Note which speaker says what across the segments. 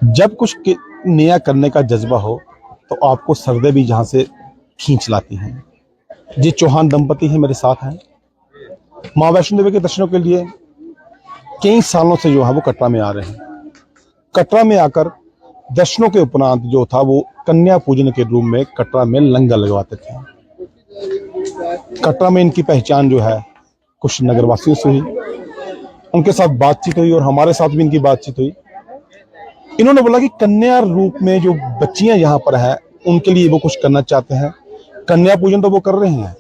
Speaker 1: जब कुछ नया करने का जज्बा हो तो आपको सर्दे भी जहाँ से खींच लाती हैं। जी चौहान दंपति हैं मेरे साथ हैं। माँ वैष्णो देवी के दर्शनों के लिए कई सालों से जो है वो कटरा में आ रहे हैं। कटरा में आकर दर्शनों के उपरांत जो था वो कन्या पूजन के रूप में कटरा में लंगर लगवाते थे। कटरा में इनकी पहचान जो है कुछ नगरवासियों से हुई, उनके साथ बातचीत हुई और हमारे साथ भी इनकी बातचीत हुई। इन्होंने बोला कि कन्या रूप में जो बच्चियां यहाँ पर हैं उनके लिए वो कुछ करना चाहते हैं। कन्या पूजन तो वो कर रहे हैं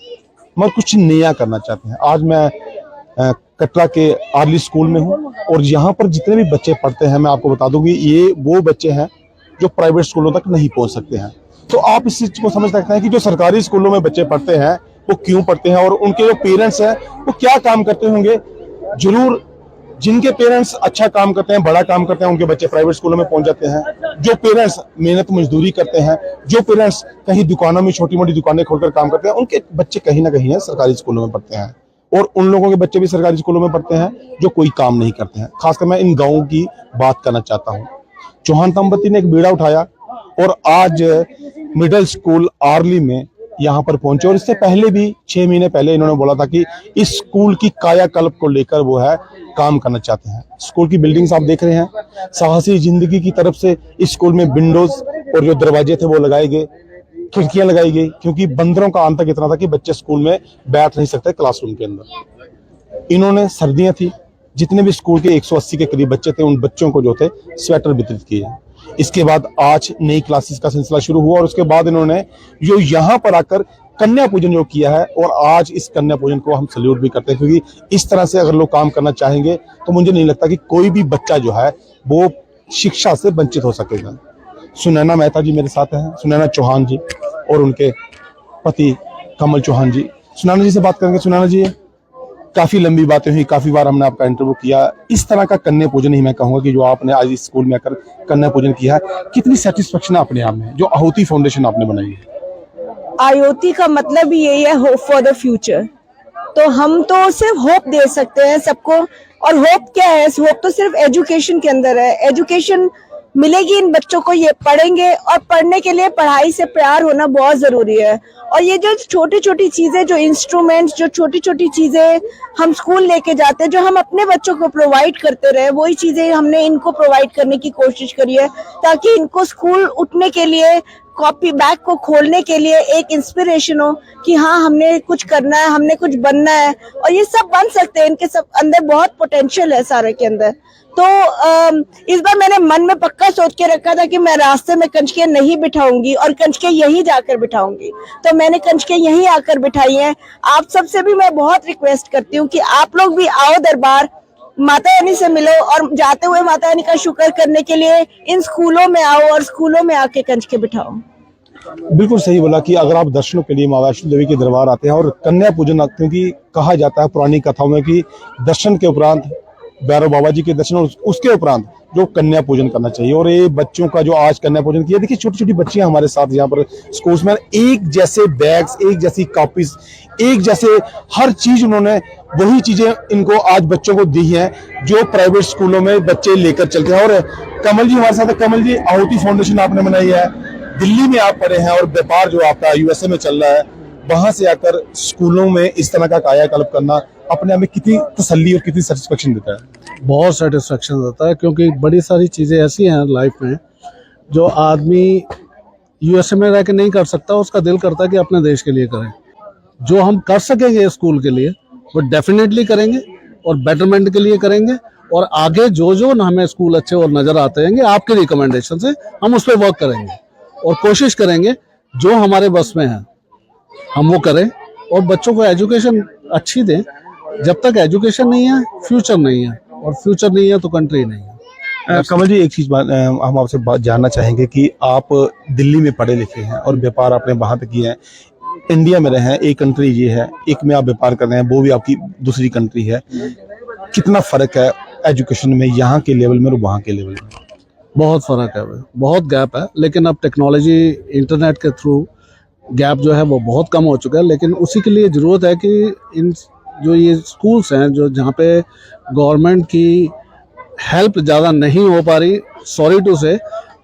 Speaker 1: मगर कुछ नया करना चाहते हैं। आज मैं कटरा के आर्ली स्कूल में हूँ और यहाँ पर जितने भी बच्चे पढ़ते हैं मैं आपको बता दूं कि ये वो बच्चे हैं जो प्राइवेट स्कूलों तक नहीं पहुँच सकते हैं। तो आप इस चीज को समझ सकते हैं कि जो सरकारी स्कूलों में बच्चे पढ़ते हैं वो क्यों पढ़ते हैं और उनके जो पेरेंट्स हैं वो क्या काम करते होंगे। जरूर जिनके पेरेंट्स अच्छा काम करते हैं, बड़ा काम करते हैं, उनके बच्चे प्राइवेट स्कूलों में पहुंच जाते हैं। जो पेरेंट्स मेहनत मजदूरी करते हैं, जो पेरेंट्स कहीं दुकानों में छोटी मोटी दुकानें खोलकर काम करते हैं, उनके बच्चे कहीं ना कहीं सरकारी स्कूलों में पढ़ते हैं। और उन लोगों के बच्चे भी सरकारी स्कूलों में पढ़ते हैं जो कोई काम नहीं करते हैं। खासकर मैं इन गाँवों की बात करना चाहता हूँ। चौहान दंपति ने एक बीड़ा उठाया और आज मिडिल स्कूल आर्ली में यहाँ पर पहुंचे और इससे पहले भी 6 महीने पहले इन्होंने बोला था कि इस स्कूल की कायाकल्प को लेकर वो है काम करना चाहते हैं। स्कूल की बिल्डिंग्स आप देख रहे हैं। साहसी जिंदगी की तरफ से इस स्कूल में विंडोज और जो दरवाजे थे वो लगाए गए, खिड़कियां लगाई गई, क्योंकि बंदरों का आतंक इतना था कि बच्चे स्कूल में बैठ नहीं सकते क्लासरूम के अंदर। इन्होंने सर्दियां थी, जितने भी स्कूल के 180 के करीब बच्चे थे उन बच्चों को जो थे स्वेटर वितरित किए। इसके बाद आज नई क्लासेस का सिलसिला शुरू हुआ और उसके बाद इन्होंने जो यहाँ पर आकर कन्या पूजन जो किया है और आज इस कन्या पूजन को हम सल्यूट भी करते हैं, क्योंकि इस तरह से अगर लोग काम करना चाहेंगे तो मुझे नहीं लगता कि कोई भी बच्चा जो है वो शिक्षा से वंचित हो सकेगा। सुनैना मेहता जी मेरे साथ हैं, सुनैना चौहान जी और उनके पति कमल चौहान जी। सुनैना जी से बात करेंगे। सुनैना जी, काफी लंबी बातें हुई, काफी बार हमने आपका इंटरव्यू किया। इस तरह का कन्या पूजन ही मैं कहूंगा कि जो आपने आज इस स्कूल में आकर कन्या पूजन किया है, कितनी सेटिस्फेक्शन अपने आप में जो आहुति फाउंडेशन आपने बनाई है।
Speaker 2: आहुति का मतलब ही यही है, होप फॉर द फ्यूचर। तो हम तो सिर्फ होप दे सकते हैं सबको। और होप क्या है? होप तो सिर्फ एजुकेशन के अंदर है। एजुकेशन मिलेगी इन बच्चों को, ये पढ़ेंगे और पढ़ने के लिए पढ़ाई से प्यार होना बहुत जरूरी है। और ये जो छोटी छोटी चीजें, जो इंस्ट्रूमेंट्स, जो छोटी छोटी चीजें हम स्कूल लेके जाते हैं, जो हम अपने बच्चों को प्रोवाइड करते रहे, वही चीजें हमने इनको प्रोवाइड करने की कोशिश करी है, ताकि इनको स्कूल उठने के लिए, कॉपी बैग को खोलने के लिए एक इंस्पिरेशन हो कि हाँ हमने कुछ करना है, हमने कुछ बनना है। और ये सब बन सकते हैं, इनके सब अंदर बहुत पोटेंशियल है सारे के अंदर। तो इस बार मैंने मन में पक्का सोच के रखा था कि मैं रास्ते में कंचके नहीं बिठाऊंगी और कंचके यहीं जाकर बिठाऊंगी। तो मैंने कंचके यहीं आकर बिठाई हैं। आप सबसे भी मैं बहुत रिक्वेस्ट करती हूँ कि आप लोग भी आओ दरबार, माता रानी से मिलो और जाते हुए माता रानी का शुक्र करने के लिए इन स्कूलों में आओ और स्कूलों में आके कंचके बिठाओ।
Speaker 1: बिल्कुल सही बोला कि अगर आप दर्शनों के लिए माँ वैष्णो देवी के दरबार आते हैं और कन्या पूजन, क्योंकि कहा जाता है पुरानी कथाओं में कि दर्शन के उपरांत भैरव बाबा जी के दर्शन और उसके उपरांत जो कन्या पूजन करना चाहिए। और ये बच्चों का जो आज कन्या पूजन किया, देखिए छोटी छोटी बच्चियां हमारे साथ यहाँ पर स्कूल्स में, एक जैसे बैग्स, एक जैसी कॉपीज, एक जैसे हर चीज उन्होंने वही चीजें इनको आज बच्चों को दी हैं जो प्राइवेट स्कूलों में बच्चे लेकर चलते हैं। और कमल जी हमारे साथ है। कमल जी, आहुति फाउंडेशन आपने बनाई है, दिल्ली में आप पढ़े हैं और व्यापार जो आपका यूएसए में चल रहा है, वहां से आकर स्कूलों में इस तरह का कायाकल्प करना अपने आप में कितनी तसल्ली और कितनी सेटिस्फेक्शन देता है?
Speaker 3: बहुत सेटिस्फेक्शन देता है, क्योंकि बड़ी सारी चीज़ें ऐसी हैं लाइफ में जो आदमी यूएसए में रह के नहीं कर सकता। उसका दिल करता है कि अपने देश के लिए करें। जो हम कर सकेंगे स्कूल के लिए वो डेफिनेटली करेंगे और बेटरमेंट के लिए करेंगे। और आगे जो जो हमें स्कूल अच्छे और नज़र आते हैं आपके रिकमेंडेशन से हम उस पर वर्क करेंगे और कोशिश करेंगे जो हमारे बस में है हम वो करें और बच्चों को एजुकेशन अच्छी दें। जब तक एजुकेशन नहीं है फ्यूचर नहीं है, और फ्यूचर नहीं है तो कंट्री नहीं है।
Speaker 1: कमल जी, एक चीज हम आपसे बात जानना चाहेंगे कि आप दिल्ली में पढ़े लिखे हैं और व्यापार आपने वहां पे किया है, इंडिया में रहे हैं, एक कंट्री ये है, एक में आप व्यापार कर रहे हैं, वो भी आपकी दूसरी कंट्री है। कितना फर्क है एजुकेशन में यहाँ के लेवल में और वहाँ के लेवल में?
Speaker 3: बहुत फर्क है, बहुत गैप है। लेकिन अब टेक्नोलॉजी, इंटरनेट के थ्रू गैप जो है वो बहुत कम हो चुका है। लेकिन उसी के लिए ज़रूरत है कि इन जो ये स्कूल्स हैं जो जहाँ पे गवर्नमेंट की हेल्प ज़्यादा नहीं हो पा रही, सॉरी टू से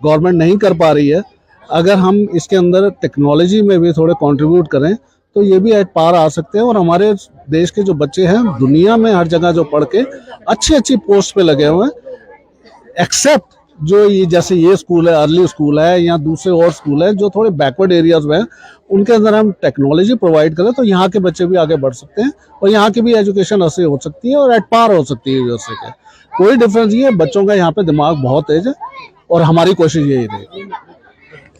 Speaker 3: गवर्नमेंट नहीं कर पा रही है। अगर हम इसके अंदर टेक्नोलॉजी में भी थोड़े कंट्रीब्यूट करें तो ये भी एट पार आ सकते हैं। और हमारे देश के जो बच्चे हैं दुनिया में हर जगह जो पढ़ के अच्छी अच्छी पोस्ट पे लगे हुए हैं, एक्सेप्ट जो ये जैसे ये स्कूल है, अर्ली स्कूल है या दूसरे और स्कूल है जो थोड़े बैकवर्ड एरियाज में हैं, उनके अंदर हम टेक्नोलॉजी प्रोवाइड करें तो यहाँ के बच्चे भी आगे बढ़ सकते हैं और यहाँ की भी एजुकेशन ऐसे हो सकती है और एट पार हो सकती है यूएसए के। कोई डिफरेंस नहीं है, बच्चों का यहाँ पे दिमाग बहुत तेज है और हमारी कोशिश यही रहेगी।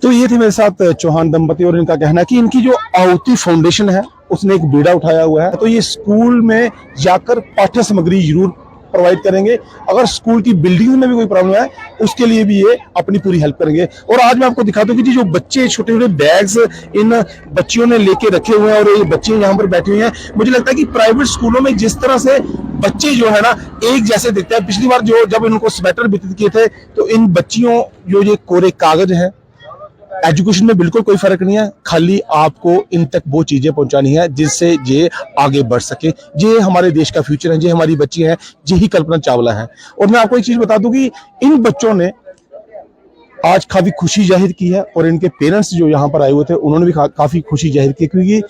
Speaker 1: तो ये थे मेरे साथ चौहान दंपति और इनका कहना है कि इनकी जो आहुति फाउंडेशन है उसने एक बीड़ा उठाया हुआ है। तो ये स्कूल में जाकर पाठ्य सामग्री जरूर प्रोवाइड करेंगे, अगर स्कूल की बिल्डिंग में भी कोई प्रॉब्लम है उसके लिए भी ये अपनी पूरी हेल्प करेंगे। और आज मैं आपको दिखाता हूँ कि जो बच्चे छोटे छोटे बैग्स इन बच्चियों ने लेके रखे हुए हैं और ये बच्चे यहाँ पर बैठे हुए हैं, मुझे लगता है कि प्राइवेट स्कूलों में जिस तरह से बच्चे जो है ना एक जैसे दिखते हैं, पिछली बार जब इनको स्वेटर वितरित किए थे तो इन बच्चियों जो ये कोरे कागज है, एजुकेशन में बिल्कुल कोई फर्क नहीं है, खाली आपको इन तक वो चीजें पहुंचानी है जिससे ये आगे बढ़ सके। ये हमारे देश का फ्यूचर है, ये हमारी बच्ची है, यही कल्पना चावला है। और मैं आपको एक चीज बता दूं कि इन बच्चों ने आज काफी खुशी जाहिर की है और इनके पेरेंट्स जो यहाँ पर आए हुए थे उन्होंने भी काफी खुशी जाहिर की, क्योंकि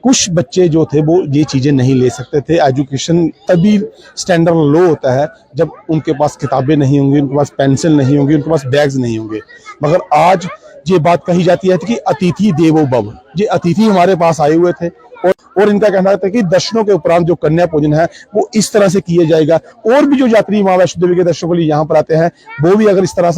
Speaker 1: कुछ बच्चे जो थे वो ये चीजें नहीं ले सकते थे। एजुकेशन तभी स्टैंडर्ड लो होता है जब उनके पास किताबें नहीं होंगी, उनके पास पेंसिल नहीं होंगी, उनके पास बैग्स नहीं होंगे। मगर आज ये बात कही जाती है कि अतिथि देवो भव, ये अतिथि हमारे पास आए हुए थे और इनका कहना था कि दर्शनों के उपरांत जो कन्या पूजन है वो इस तरह से किया जाएगा। और भी जो यात्री मां वैष्णो देवी के दर्शनों के लिए यहाँ पर आते हैं वो भी अगर इस तरह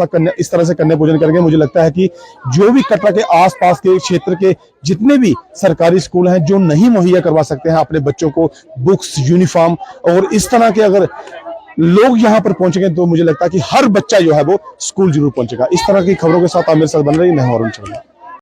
Speaker 1: से कन्या पूजन करेंगे, मुझे लगता है कि जो भी कटरा के आसपास के क्षेत्र के जितने भी सरकारी स्कूल हैं जो नहीं मुहैया करवा सकते हैं अपने बच्चों को बुक्स, यूनिफॉर्म और इस तरह के अगर लोग यहाँ पर पहुंचेंगे तो मुझे लगता है कि हर बच्चा जो है वो स्कूल जरूर पहुंचेगा। इस तरह की खबरों के साथ आप मेरे साथ बन रही, मैं हूं अरुण चौहान।